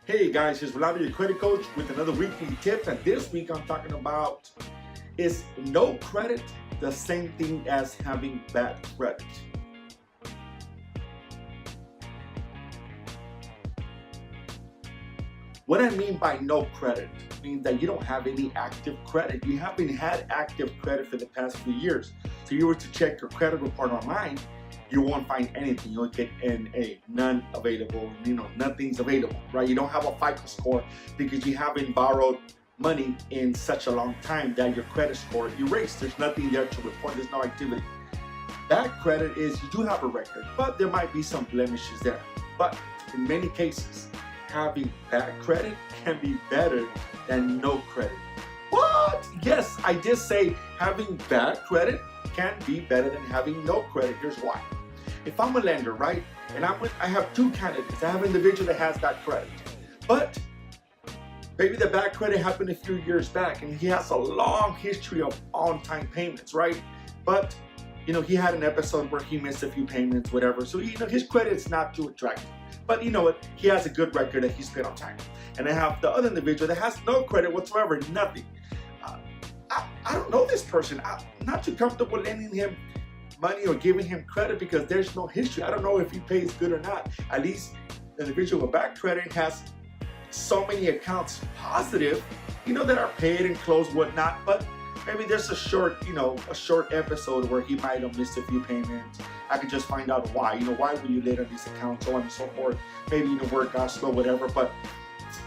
Hey guys, here's Rolando, your credit coach, with another weekly tip. And this week I'm talking about, is no credit the same thing as having bad credit? What I mean by no credit means that you don't have any active credit. You haven't had active credit for the past few years. So you were to check your credit report online, you won't find anything. You'll get a none available, nothing's available, right? You don't have a FICO score because you haven't borrowed money in such a long time that your credit score erased. There's nothing there to report, there's no activity. Bad credit is you do have a record, but there might be some blemishes there. But in many cases, having bad credit can be better than no credit. What? Yes, I did say having bad credit can be better than having no credit. Here's why. If I'm a lender, right, and I have two candidates. I have an individual that has bad credit, but maybe the bad credit happened a few years back and he has a long history of on-time payments, right? But he had an episode where he missed a few payments, whatever. So his credit is not too attractive. But you know what? He has a good record that he's paid on time. And I have the other individual that has no credit whatsoever, nothing. I don't know this person. I'm not too comfortable lending him money or giving him credit because there's no history. I don't know if he pays good or not. At least the individual with bad credit has so many accounts positive, that are paid and closed, whatnot. But maybe there's a short episode where he might have missed a few payments. I can just find out why. Why were you late on this account, so on and so forth. Maybe work got slow, whatever. But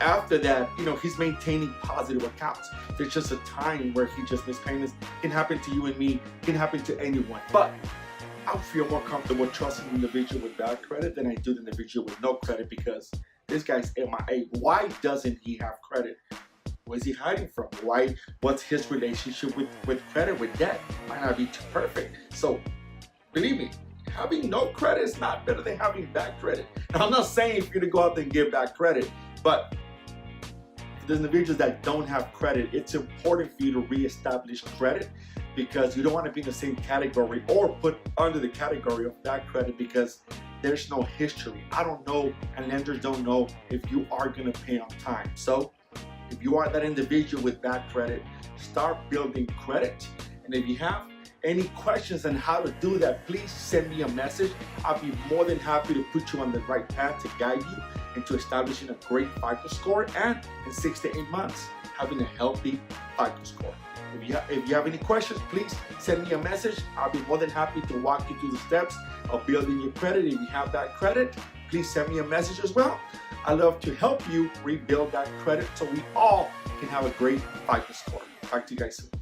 after that, he's maintaining positive accounts. There's just a time where he just missed payments. It can happen to you and me. It can happen to anyone. But I feel more comfortable trusting the individual with bad credit than I do the individual with no credit, because this guy's MIA. Why doesn't he have credit? What is he hiding from? Why? What's his relationship with credit, with debt? Might not be too perfect. So believe me, having no credit is not better than having bad credit. Now, I'm not saying if you're gonna go out there and give bad credit, but for the individuals that don't have credit, it's important for you to reestablish credit, because you don't want to be in the same category or put under the category of bad credit because there's no history. I don't know, and lenders don't know if you are gonna pay on time. So if you are that individual with bad credit, start building credit. And if you have any questions on how to do that, please send me a message. I'll be more than happy to put you on the right path to guide you into establishing a great FICO score, and in 6 to 8 months, having a healthy FICO score. If you have any questions, please send me a message. I'll be more than happy to walk you through the steps of building your credit. If you have that credit, please send me a message as well. I love to help you rebuild that credit so we all can have a great FICO score. Talk to you guys soon.